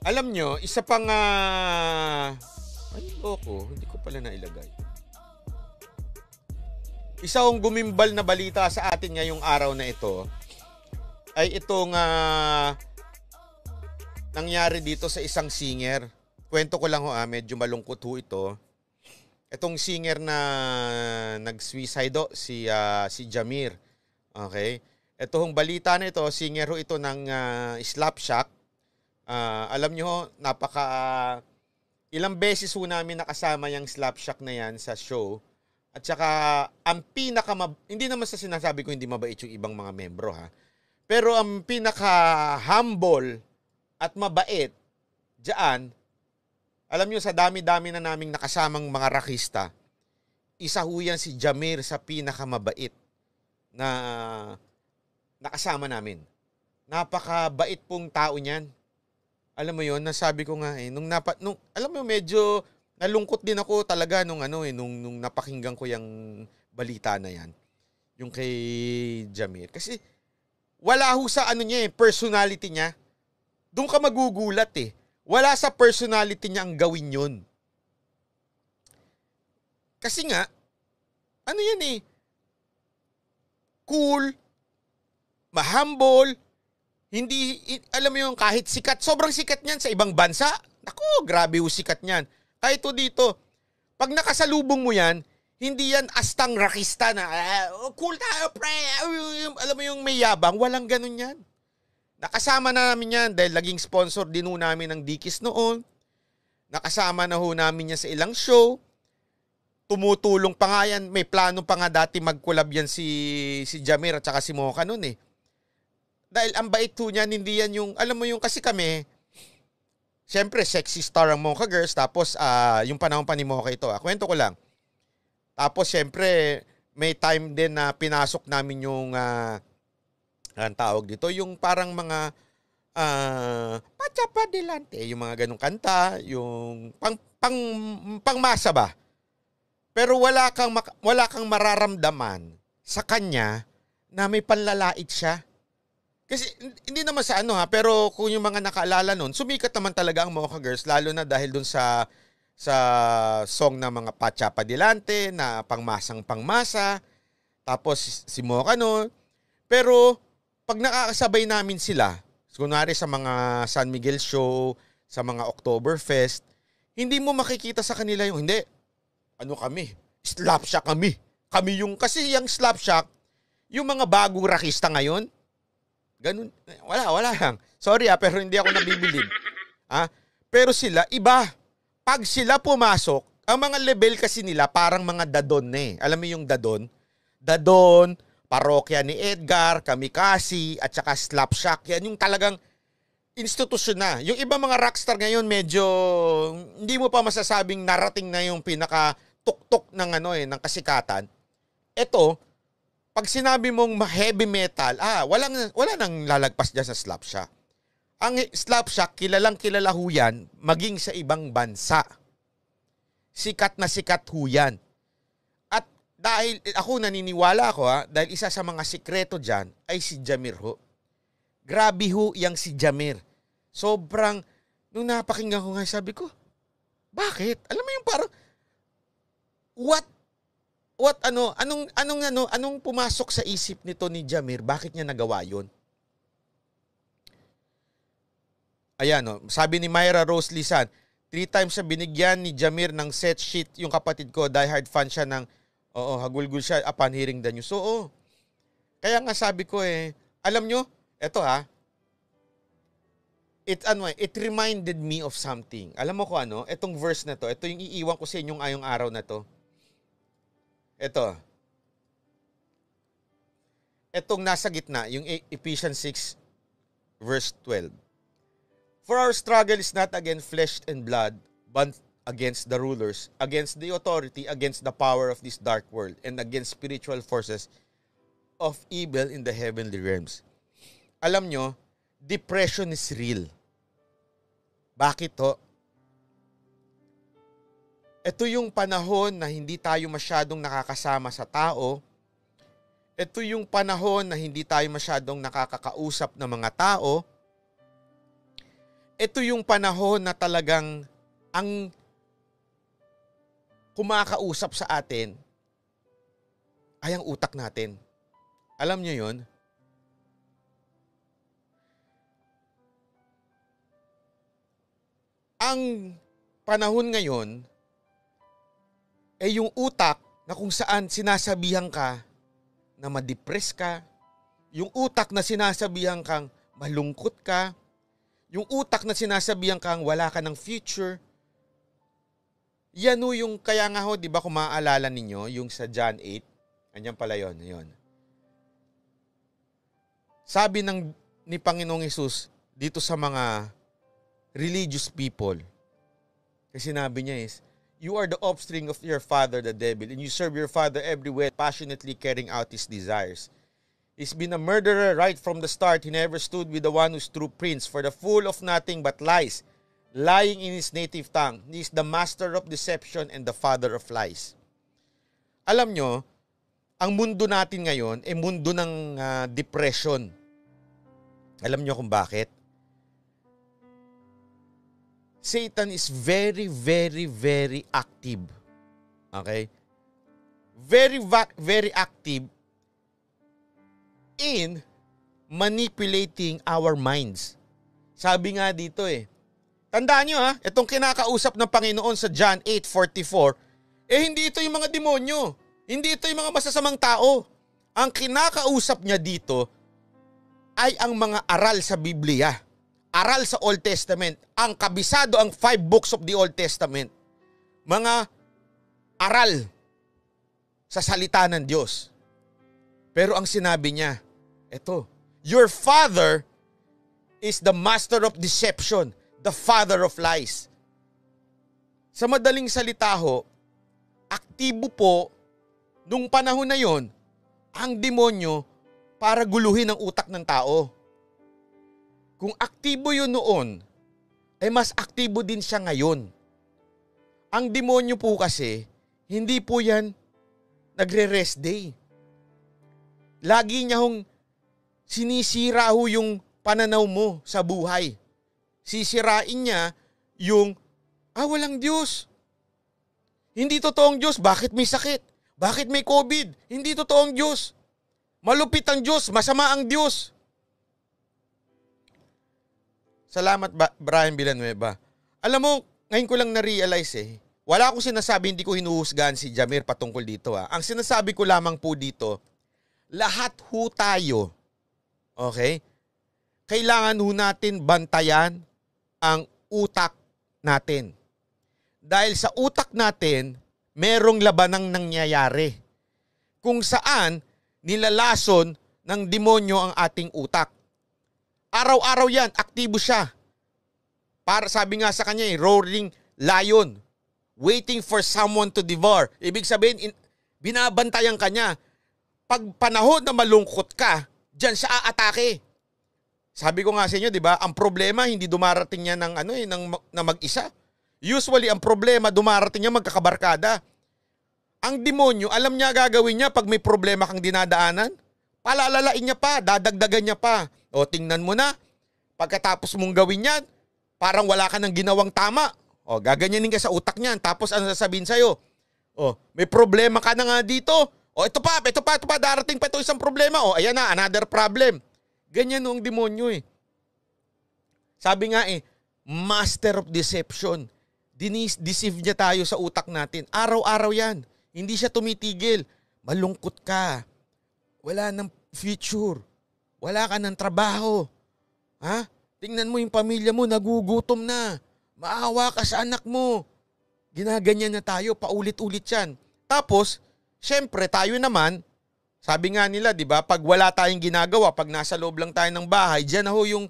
Alam nyo, isa pang, ay, loko, hindi ko pala nailagay. Isa kong gumimbal na balita sa atin ngayong araw na ito ay itong nangyari dito sa isang singer. Kwento ko lang ho, medyo malungkot ho ito. Itong singer na nag-suicide si Jamir. Okay? Ito hong balita na ito, singer ho ito ng Slapshot. Alam nyo ho, ilang beses ho namin nakasama yung Slapshot na yan sa show. At saka, ang hindi naman sa sinasabi ko hindi mabait yung ibang mga membro ha. Pero ang pinaka-humble at mabait diyan, alam nyo sa dami-dami na naming nakasamang mga rakista, isa ho yan si Jamir sa pinakamabait na nakasama namin. Napakabait pong tao niyan. Alam mo yon, nasabi ko nga alam mo medyo nalungkot din ako talaga nung napakinggan ko yung balita na yan. Yung kay Jamir. Kasi wala ho sa personality niya. Doon ka magugulat eh. Wala sa personality niya ang gawin yun. Kasi nga, cool, mahumble, hindi, alam mo yung kahit sikat, sobrang sikat niyan sa ibang bansa. Naku, grabe yung sikat niyan. Kahit dito, pag nakasalubong mo yan, hindi yan astang rakista na, cool tayo, pre. Alam mo yung may yabang, walang ganun yan. Nakasama na namin yan dahil laging sponsor din ho namin ng Dikis noon. Nakasama na ho namin yan sa ilang show. Tumutulong pa nga yan. May plano pa nga dati mag-collab yan si Jamir at saka si Mocha noon eh. Dahil ang bait ho niyan, hindi yan yung, alam mo yung kasi kami, siyempre sexy star ang Mocha Girls, tapos yung panahon pa ni Mocha ito. Kwento ko lang. Tapos siyempre, may time din na pinasok namin yung, ang tawag dito, yung parang mga pachapadilante, yung mga ganong kanta, yung pangmasa ba? Pero wala kang mararamdaman sa kanya na may panlalait siya. Kasi hindi naman sa pero kung yung mga nakaalala nun, sumikat naman talaga ang Mocha Girls, lalo na dahil dun sa song na mga pachapadilante, na pangmasang-pangmasa, tapos si Mocha nun. Pero pag nakakasabay namin sila, kunwari sa mga San Miguel show, sa mga Oktoberfest, hindi mo makikita sa kanila yung, hindi, kami, Slapshot kami. Kami yung, kasi yung Slapshot, yung mga bagong rakista ngayon, ganun, wala lang. Sorry pero hindi ako nabibilib. Pero sila, iba. Pag sila pumasok, ang mga level kasi nila parang mga dadon na eh. Alam mo yung dadon? Dadon, parokya ni Edgar, Kamikasi, at saka Slapshot. Yan yung talagang institusyon na. Yung ibang mga rockstar ngayon medyo hindi mo pa masasabing narating na yung pinaka-tuktok ng ng kasikatan. Ito, pag sinabi mong heavy metal, wala nang lalagpas dyan sa Slapshot. Ang Slapshot, kilala ho yan, maging sa ibang bansa. Sikat na sikat ho yan. At dahil ako naniniwala ako, dahil isa sa mga sikreto dyan ay si Jamir ho. Grabe ho yang si Jamir. Sobrang, nung napakinggan ko nga, sabi ko, bakit? Alam mo yung parang, anong pumasok sa isip nito ni Jamir? Bakit niya nagawa yun? Ayan, sabi ni Myra Rose Lisan, 3 times siya binigyan ni Jamir ng set sheet yung kapatid ko, diehard fan siya ng, hagulgul siya upon hearing the news. So, kaya nga sabi ko alam nyo, eto it reminded me of something. Alam mo ko etong verse na to, ito yung iiwan ko sa inyong ayong araw na to. Etong nasa gitna, yung Ephesians 6 verse 12. For our struggle is not against flesh and blood, but against the rulers, against the authority, against the power of this dark world, and against spiritual forces of evil in the heavenly realms. Alam nyo, depression is real. Bakit to? Ito yung panahon na hindi tayo masyadong nakakasama sa tao. Ito yung panahon na hindi tayo masyadong nakakakausap ng mga tao. ito yung panahon na talagang ang kumakausap sa atin ay ang utak natin. Alam niyo yun? Ang panahon ngayon ay yung utak na kung saan sinasabihan ka na ma-depress ka, yung utak na sinasabihan kang malungkot ka, yung utak na sinasabihan kang wala ka ng future. Yan o yung kaya nga ho, di ba kung maaalala ninyo, yung sa John 8, anyan pala yun. Sabi ni Panginoong Hesus dito sa mga religious people, kasi sinabi niya is, you are the offspring of your father, the devil, and you serve your father everywhere, passionately carrying out his desires. He's been a murderer right from the start. He never stood with the one who's true prince, for the fool of nothing but lies, lying in his native tongue. He is the master of deception and the father of lies. Alam nyo, ang mundo natin ngayon ay mundo ng depression. Alam nyo kung bakit? Satan is very, very, very active. Okay? Very active in manipulating our minds. Sabi nga dito tandaan nyo itong kinakausap ng Panginoon sa John 8:44, hindi ito yung mga demonyo. Hindi ito yung mga masasamang tao. Ang kinakausap niya dito ay ang mga aral sa Biblia. Aral sa Old Testament. Ang kabisado ang 5 books of the Old Testament. Mga aral sa salita ng Diyos. Pero ang sinabi niya, ito, your father is the master of deception, the father of lies. Sa madaling salita ho, aktibo po nung panahon na yon ang demonyo para guluhin ang utak ng tao. Kung aktibo yun noon, ay mas aktibo din siya ngayon. Ang demonyo po kasi, hindi po yan nagre-rest day. Lagi niya hong sinisira ho yung pananaw mo sa buhay. Sisirain niya yung, walang Diyos. Hindi totoong Diyos, bakit may sakit? Bakit may COVID? Hindi totoong Diyos. Malupit ang Diyos, masama ang Diyos. Salamat Brian Villanueva. Alam mo, ngayon ko lang na-realize wala akong sinasabi, hindi ko hinuhusgahan si Jamir patungkol dito Ang sinasabi ko lamang po dito, lahat ho tayo, okay? Kailangan ho natin bantayan ang utak natin. Dahil sa utak natin, merong labanang nangyayari. Kung saan nilalason ng demonyo ang ating utak. Araw-araw yan, aktibo siya. Para sabi nga sa kanya roaring lion, waiting for someone to devour. Ibig sabihin, binabantayan ka niya. Pag panahon na malungkot ka, diyan siya aatake. Sabi ko nga sa inyo, di ba, ang problema hindi dumarating niya ng mag-isa. Usually, ang problema dumarating niya magkakabarkada. Ang demonyo, alam niya gagawin niya pag may problema kang dinadaanan. Palalalain niya pa, dadagdagan niya pa. O tingnan mo na, pagkatapos mong gawin yan, parang wala ka ng ginawang tama. O gaganyanin ka sa utak niyan. Tapos ano sasabihin sa'yo? O may problema ka na nga dito. O ito pa, darating pa ito isang problema. O ayan na, another problem. Ganyan ang demonyo Sabi nga master of deception. Deceive niya tayo sa utak natin. Araw-araw yan. Hindi siya tumitigil. Malungkot ka. Wala ng future. Wala ka ng trabaho. Tingnan mo yung pamilya mo, nagugutom na. Maawa ka sa anak mo. Ginaganyan na tayo, paulit-ulit yan. Tapos, syempre tayo naman, sabi nga nila, di ba, pag wala tayong ginagawa, pag nasa loob lang tayo ng bahay, dyan na ho yung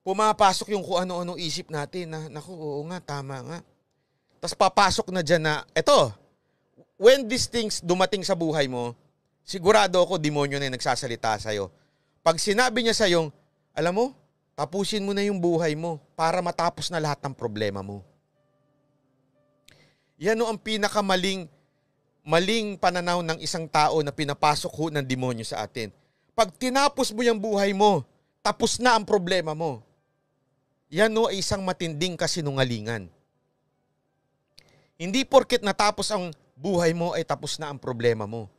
pumapasok yung kung ano-ano isip natin. Naku, oo nga, tama nga. Tapos papasok na dyan na, eto, when these things dumating sa buhay mo, sigurado ako, demonyo na yung nagsasalita sa'yo. Pag sinabi niya sa'yo, alam mo, tapusin mo na yung buhay mo para matapos na lahat ng problema mo. Yan ang pinakamaling pananaw ng isang tao na pinapasok ho ng demonyo sa atin. Pag tinapos mo yung buhay mo, tapos na ang problema mo. Yan no ay isang matinding kasinungalingan. Hindi porket natapos ang buhay mo ay tapos na ang problema mo.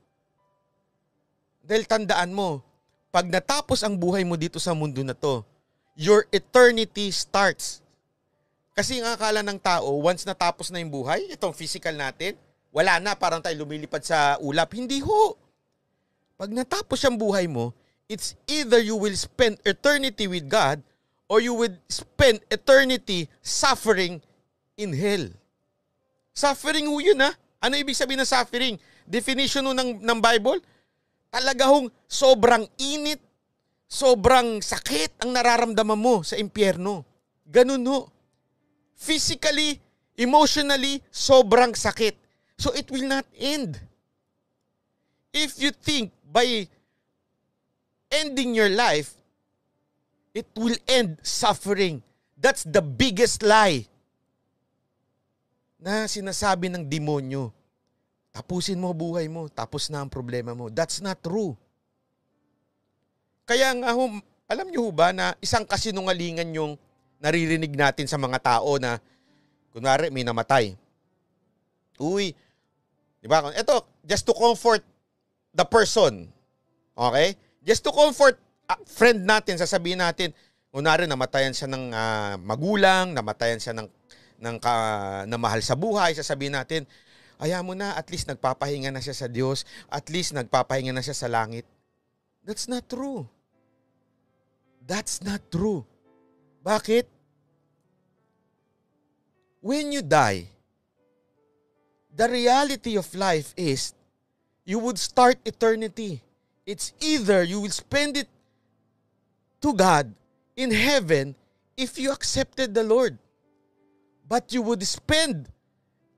Dahil tandaan mo, pag natapos ang buhay mo dito sa mundo na to, your eternity starts. Kasi ang akala ng tao, once natapos na yung buhay, itong physical natin, wala na, parang tayo lumilipad sa ulap. Hindi ho. Pag natapos ang buhay mo, it's either you will spend eternity with God or you will spend eternity suffering in hell. Suffering ho yun ha. Ano ibig sabihin ng suffering? Definition ho ng Bible? Talaga hong sobrang init, sobrang sakit ang nararamdaman mo sa impyerno. Ganun ho. Physically, emotionally, sobrang sakit. So it will not end. If you think by ending your life, it will end suffering. That's the biggest lie na sinasabi ng demonyo. Tapusin mo buhay mo, tapos na ang problema mo. That's not true. Kaya nga alam niyo ba na isang kasinungalingan yung naririnig natin sa mga tao na kunwari may namatay. Uy, di ba? Ito, just to comfort the person. Okay? Just to comfort a friend natin, sasabihin natin, kunwari namatayan siya ng magulang, namatayan siya ng na mahal sa buhay, sasabihin natin, ayaw mo na, at least nagpapahinga na siya sa Diyos, at least nagpapahinga na siya sa langit. That's not true. That's not true. Bakit? When you die, the reality of life is you would start eternity. It's either you will spend it to God in heaven if you accepted the Lord. But you would spend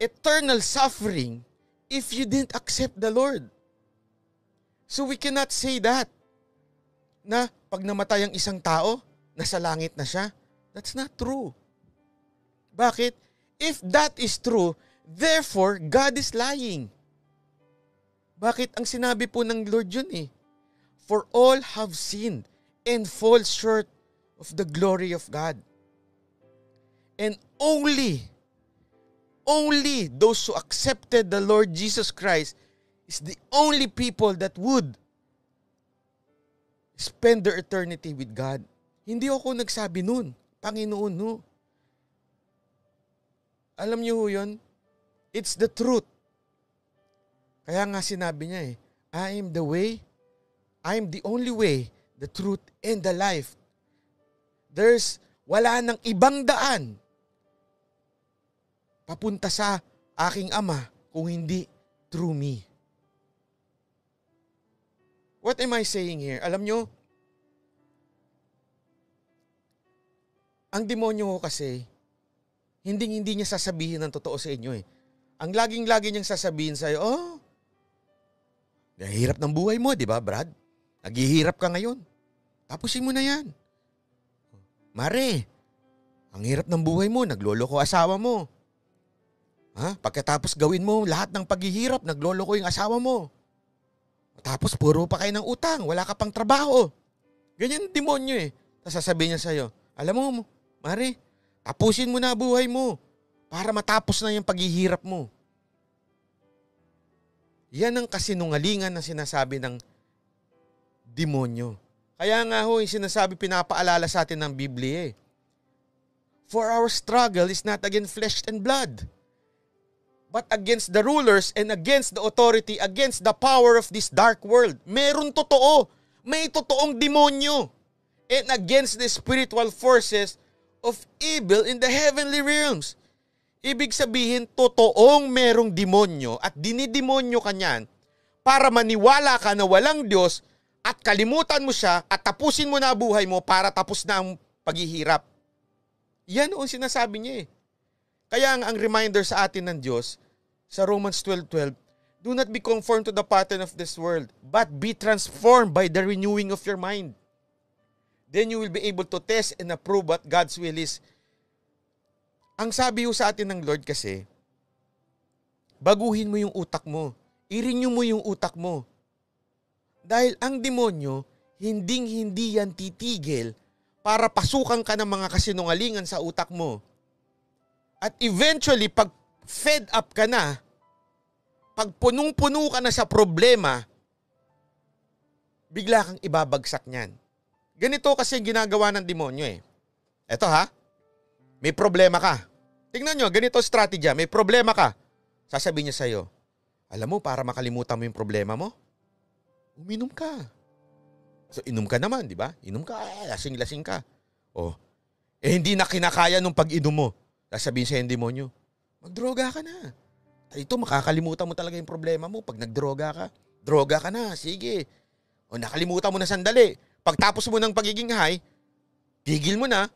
eternal suffering if you didn't accept the Lord. So we cannot say that na pag namatay ang isang tao, nasa langit na siya. That's not true. Bakit? If that is true, therefore, God is lying. Bakit? Ang sinabi po ng Lord yun eh. For all have sinned and fall short of the glory of God. And only those who accepted the Lord Jesus Christ is the only people that would spend their eternity with God. Hindi ako nagsabi nun. Panginoon no. Alam niyo ho yun? It's the truth. Kaya nga sinabi niya eh, I am the way, I am the only way, the truth, and the life. Wala nang ibang daan papunta sa aking Ama kung hindi through me. What am I saying here? Alam nyo, ang demonyo ko kasi, hindi niya sasabihin ng totoo sa inyo eh. Ang laging niyang sasabihin sa'yo, nahihirap ng buhay mo, di ba Brad? Naghihirap ka ngayon. Tapusin mo na yan. Mare, ang hirap ng buhay mo, nagloloko asawa mo. Pagkatapos gawin mo lahat ng paghihirap, nagloloko yung asawa mo. Tapos puro pa kayo ng utang, wala ka pang trabaho. Ganyan ang demonyo eh. Tapos sasabihin niya sa'yo, alam mo, Mare, tapusin mo na buhay mo para matapos na yung paghihirap mo. Yan ang kasinungalingan na sinasabi ng demonyo. Kaya nga ho, yung sinasabi, pinapaalala sa atin ng Biblia eh. For our struggle is not against flesh and blood, but against the rulers and against the authority, against the power of this dark world. Meron totoo. May totoong demonyo. And against the spiritual forces of evil in the heavenly realms. Ibig sabihin, totoong merong demonyo at dinidemonyo ka niyan para maniwala ka na walang Diyos at kalimutan mo siya at tapusin mo na buhay mo para tapos na ang paghihirap. Yan ang sinasabi niya eh. Kaya ang reminder sa atin ng Diyos sa Romans 12:12, do not be conformed to the pattern of this world, but be transformed by the renewing of your mind. Then you will be able to test and approve what God's will is. Ang sabi ho sa atin ng Lord kasi, baguhin mo yung utak mo. I-renew mo yung utak mo. Dahil ang demonyo, hindi yan titigil para pasukan ka ng mga kasinungalingan sa utak mo. At eventually, pag fed up ka na, pag punong-puno ka na sa problema, bigla kang ibabagsak niyan. Ganito kasi ginagawa ng demonyo eh. Eto ha, may problema ka. Tingnan nyo, ganito strategy, may problema ka. Sasabihin niya sa'yo, alam mo, para makalimutan mo yung problema mo, uminom ka. So, inom ka naman, di ba? Inom ka, lasing-lasing ka. Oh, hindi na kinakaya nung pag-inom mo. Sasabihin sa'yo yung demonyo, magdroga ka na. Ito, makakalimutan mo talaga yung problema mo pag nagdroga ka. Droga ka na, sige. O nakalimutan mo na sandali. Pagtapos mo ng pagiging high, tigil mo na.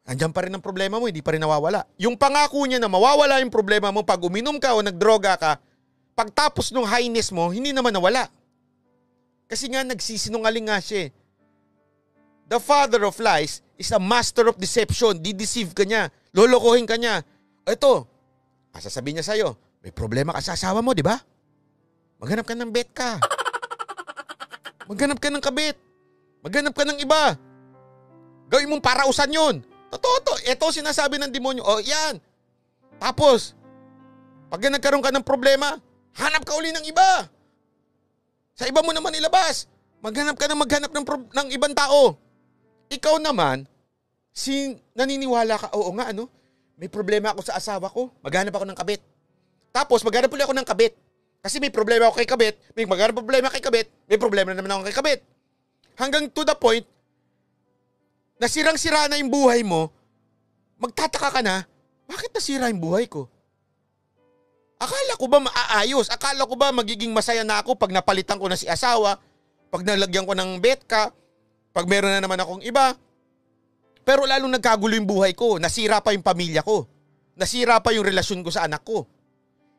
Andiyan pa rin ang problema mo, hindi pa rin nawawala. Yung pangako niya na mawawala yung problema mo pag uminom ka o nagdroga ka, pagtapos ng highness mo, hindi naman nawala. Kasi nga nagsisinungaling nga siya. The father of lies is a master of deception. Dideceive ka niya. Lolokohin ka niya. Ito, sasabihin niya sa'yo, may problema ka sa asawa mo, di ba? Maghanap ka ng bet ka. Maghanap ka ng kabit. Maghanap ka ng iba. Gawin mong parausan yun. Totoo to. Ito sinasabi ng demonyo. O yan. Tapos, pag nagkaroon ka ng problema, hanap ka uli ng iba. Sa iba mo naman ilabas. Maghanap ka ng ibang tao. Ikaw naman, naniniwala ka, oo nga ano, may problema ako sa asawa ko, maghanap ako ng kabit. Tapos maghanap ulit ako ng kabit. Kasi may problema ako kay kabit, may maghanap problema kay kabit, may problema naman ako kay kabit. Hanggang to the point, nasirang-sira na yung buhay mo, magtataka ka na, bakit nasira yung buhay ko? Akala ko ba maaayos? Akala ko ba magiging masaya na ako pag napalitan ko na si asawa, pag nalagyan ko ng betka, pag meron na naman akong iba? Pero lalong nagkagulo yung buhay ko, nasira pa yung pamilya ko, nasira pa yung relasyon ko sa anak ko.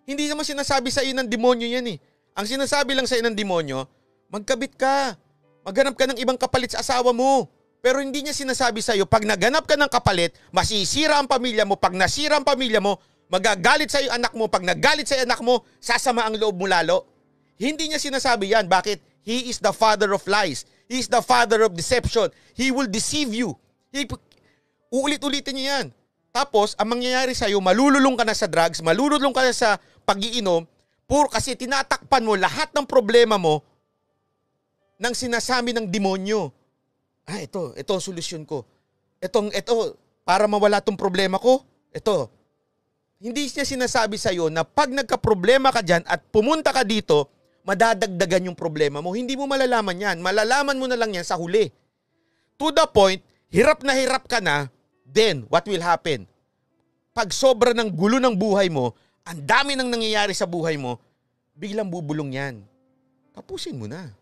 Hindi naman sinasabi sa iyo ng demonyo yan eh. Ang sinasabi lang sa iyo ng demonyo, magkabit ka, maghanap ka ng ibang kapalit sa asawa mo. Pero hindi niya sinasabi sa iyo, pag naghanap ka ng kapalit, masisira ang pamilya mo. Pag nasira ang pamilya mo, magagalit sa iyo anak mo. Pag nagalit sa iyo anak mo, sasama ang loob mo lalo. Hindi niya sinasabi yan. Bakit? He is the father of lies. He is the father of deception. He will deceive you. Uulit-ulitin niya yan. Tapos, ang mangyayari sa'yo, malululong ka na sa drugs, malululong ka na sa pag-iinom, puro kasi tinatakpan mo lahat ng problema mo ng sinasabi ng demonyo. Ito ang solusyon ko. Ito, para mawala tong problema ko, ito. Hindi niya sinasabi sa'yo na pag nagka-problema ka dyan at pumunta ka dito, madadagdagan yung problema mo. Hindi mo malalaman yan. Malalaman mo na lang yan sa huli. To the point, hirap ka na, then what will happen? Pag sobra ng gulo ng buhay mo, ang dami nang nangyayari sa buhay mo, biglang bubulong yan. Tapusin mo na.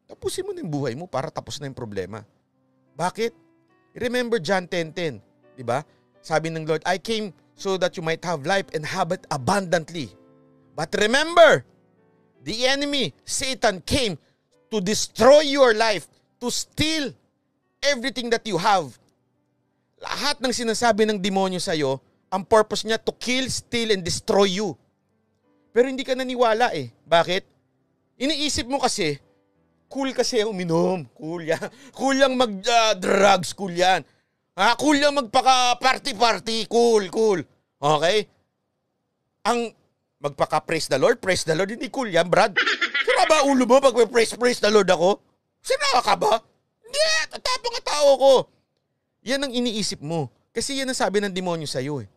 Tapusin mo na yung buhay mo para tapos na yung problema. Bakit? Remember John 10:10, di ba? Sabi ng Lord, I came so that you might have life and have it abundantly. But remember, the enemy, Satan, came to destroy your life, to steal everything that you have. Lahat ng sinasabi ng demonyo sa'yo, ang purpose niya to kill, steal, and destroy you. Pero hindi ka naniwala eh. Bakit? Iniisip mo kasi, cool kasi uminom. Cool yan. Cool yang mag-drugs. Cool yan. Cool yang magpaka-party-party. Cool. Okay? Ang magpaka-praise the Lord, hindi cool yan, Brad. Sira ba ulo mo pag praise the Lord ako? Sira ka ba? Hindi, tatapang ang tao ko. Yan ang iniisip mo. Kasi yan ang sabi ng demonyo sa'yo eh.